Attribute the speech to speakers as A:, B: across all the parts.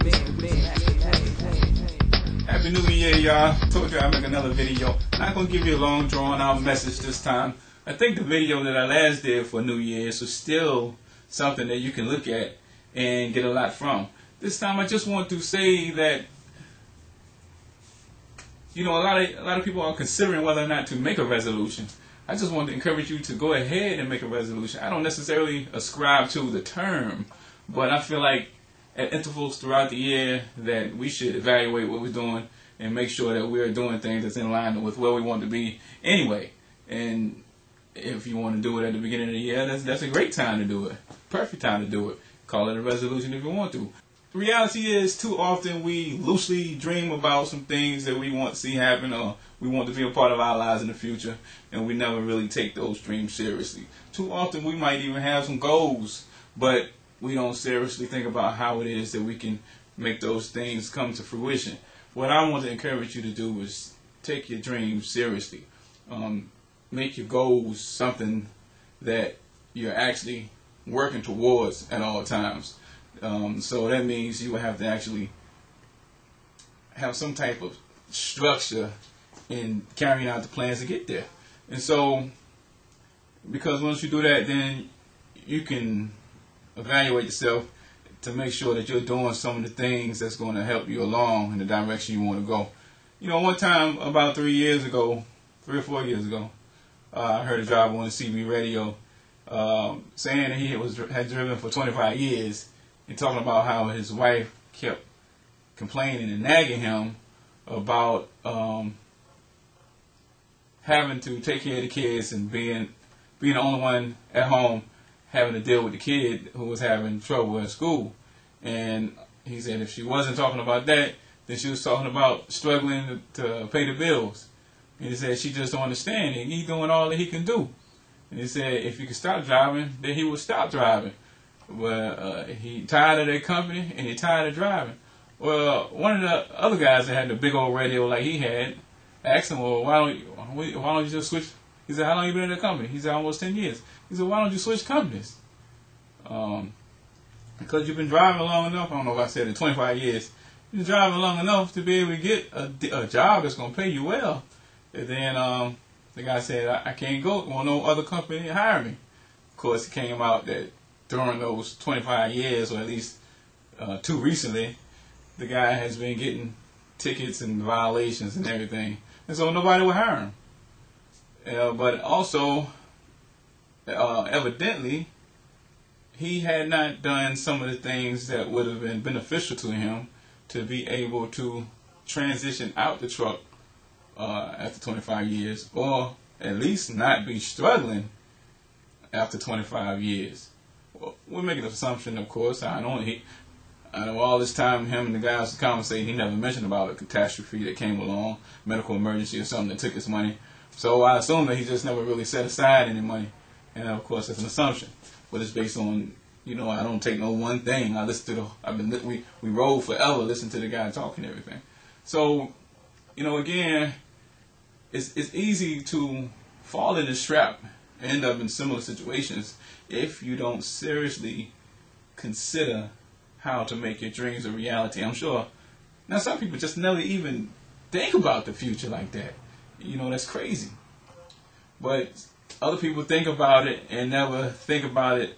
A: Happy New Year, y'all. Told you I'd make another video. Not gonna give you a long drawn out message this time. I think the video that I last did for New Year's was still something that you can look at and get a lot from. This time I just want to say that, you know, a lot of people are considering whether or not to make a resolution. I just want to encourage you to go ahead and make a resolution. I don't necessarily ascribe to the term, but I feel like at intervals throughout the year that we should evaluate what we're doing and make sure that we're doing things that's in line with where we want to be anyway. And if you want to do it at the beginning of the year, that's a great time to do it. Perfect time to do it. Call it a resolution if you want to. The reality is, too often we loosely dream about some things that we want to see happen or we want to be a part of our lives in the future, and we never really take those dreams seriously. Too often we might even have some goals, but we don't seriously think about how it is that we can make those things come to fruition. What I want to encourage you to do is take your dreams seriously. Make your goals something that you're actually working towards at all times. So that means you will have to actually have some type of structure in carrying out the plans to get there. And so, because once you do that, then you can evaluate yourself to make sure that you're doing some of the things that's going to help you along in the direction you want to go. You know, one time about 3 or 4 years ago, I heard a driver on the CB radio saying that he had driven for 25 years and talking about how his wife kept complaining and nagging him about having to take care of the kids and being the only one at home having to deal with the kid who was having trouble in school. And he said if she wasn't talking about that, then she was talking about struggling to pay the bills. And he said she just don't understand it. He's doing all that he can do. And he said if he could stop driving, then he would stop driving. Well, he tired of their company and he tired of driving. Well, one of the other guys that had the big old radio like he had asked him, well, why don't you just switch? He said, how long you been in the company? He said, almost 10 years. He said, why don't you switch companies? Because you've been driving long enough. I don't know if I said it, 25 years. You've been driving long enough to be able to get a job that's going to pay you well. And then the guy said, I can't go. Well, no other company hire me. Of course, it came out that during those 25 years, or at least 2 recently, the guy has been getting tickets and violations and everything. And so nobody would hire him. But also, evidently, he had not done some of the things that would have been beneficial to him to be able to transition out the truck after 25 years, or at least not be struggling after 25 years. Well, we're making an assumption, of course. I know all this time him and the guys were conversating, he never mentioned about a catastrophe that came along, medical emergency or something that took his money. So I assume that he just never really set aside any money. And of course, it's an assumption, but it's based on, you know, I don't take no one thing. I listen to we rode forever listening to the guy talking and everything. So, you know, again, it's easy to fall in this trap, end up in similar situations if you don't seriously consider how to make your dreams a reality. I'm sure. Now, some people just never even think about the future like that. You know, that's crazy. But other people think about it and never think about it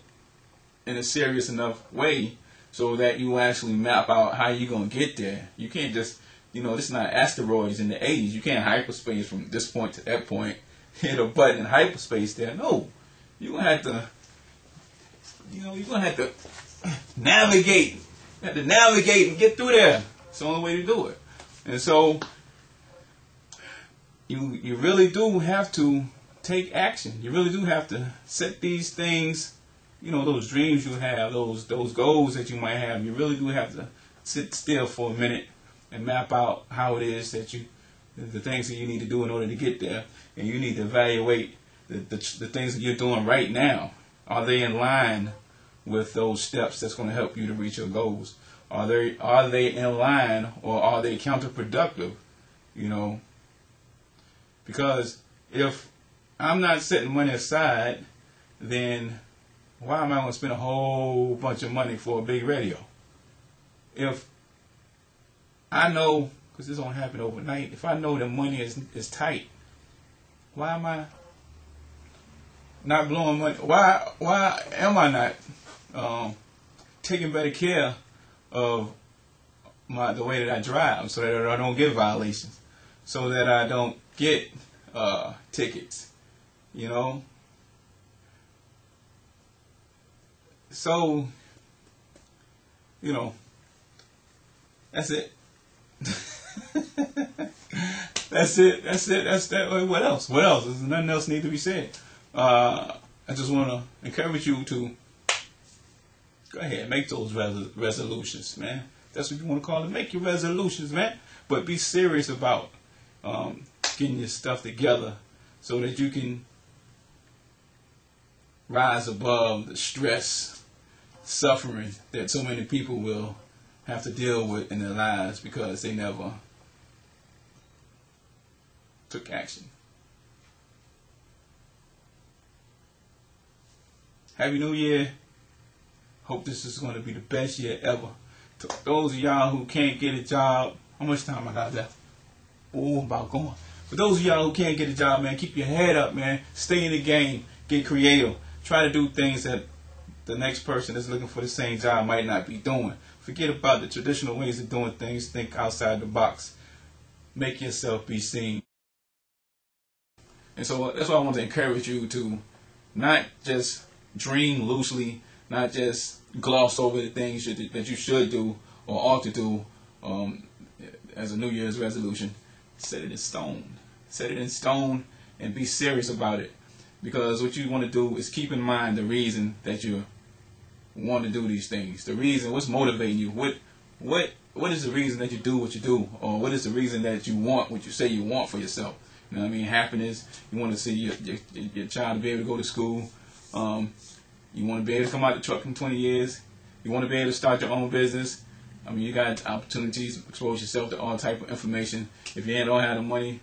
A: in a serious enough way so that you actually map out how you're going to get there. You can't just, you know, this is not asteroids in the 80s. You can't hyperspace from this point to that point, hit a button in hyperspace there. No. You're going to have to, you know, you're going to have to navigate. You have to navigate and get through there. It's the only way to do it. And so, you really do have to take action. You really do have to set these things, you know, those dreams you have, those goals that you might have. You really do have to sit still for a minute and map out how it is that the things that you need to do in order to get there. And you need to evaluate the things that you're doing right now. Are they in line with those steps that's going to help you to reach your goals? Are they in line, or are they counterproductive? You know, because if I'm not setting money aside, then why am I going to spend a whole bunch of money for a big radio? If I know, because this don't happen overnight, if I know the money is tight, why am I not blowing money? Why am I not taking better care of the way that I drive, so that I don't get violations, so that I don't get tickets, you know? So, you know, that's it. That's it. That's that. What else? What else? There's nothing else need to be said. I just want to encourage you to go ahead, make those resolutions, man. That's what you want to call it. Make your resolutions, man. But be serious about getting your stuff together so that you can rise above the stress, suffering that so many people will have to deal with in their lives because they never took action. Happy New Year. Hope this is going to be the best year ever. To those of y'all who can't get a job, how much time I got left? Oh, I'm about going. For those of y'all who can't get a job, man, keep your head up, man. Stay in the game. Get creative. Try to do things that the next person that's looking for the same job might not be doing. Forget about the traditional ways of doing things. Think outside the box. Make yourself be seen. And so that's why I want to encourage you to not just dream loosely, not just gloss over the things that you should do or ought to do as a New Year's resolution. Set it in stone. Set it in stone and be serious about it. Because what you want to do is keep in mind the reason that you want to do these things. The reason, what's motivating you. What is the reason that you do what you do? Or what is the reason that you want what you say you want for yourself? You know what I mean? Happiness. You want to see your child to be able to go to school. You want to be able to come out the truck in 20 years. You want to be able to start your own business. I mean, you got opportunities to expose yourself to all type of information. If you don't have the money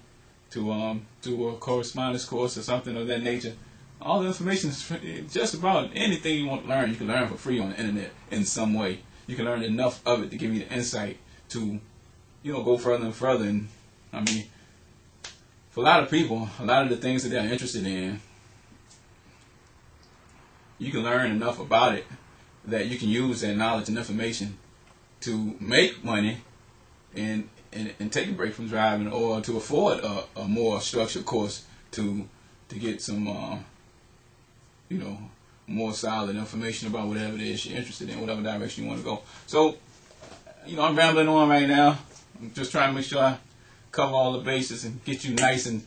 A: to do a correspondence course or something of that nature, all the information is just about anything you want to learn. You can learn for free on the internet in some way. You can learn enough of it to give you the insight to, go further and further. And I mean, for a lot of people, a lot of the things that they're interested in, you can learn enough about it that you can use that knowledge and information to make money and take a break from driving, or to afford a more structured course to get some more solid information about whatever it is you're interested in, whatever direction you want to go. So, I'm rambling on right now. I'm just trying to make sure I cover all the bases and get you nice and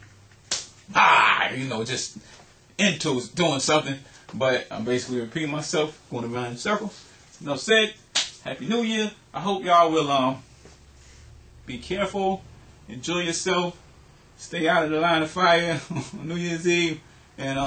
A: just into doing something. But I'm basically repeating myself, going around in circles. Enough said. Happy New Year. I hope y'all will be careful, enjoy yourself, stay out of the line of fire on New Year's Eve, and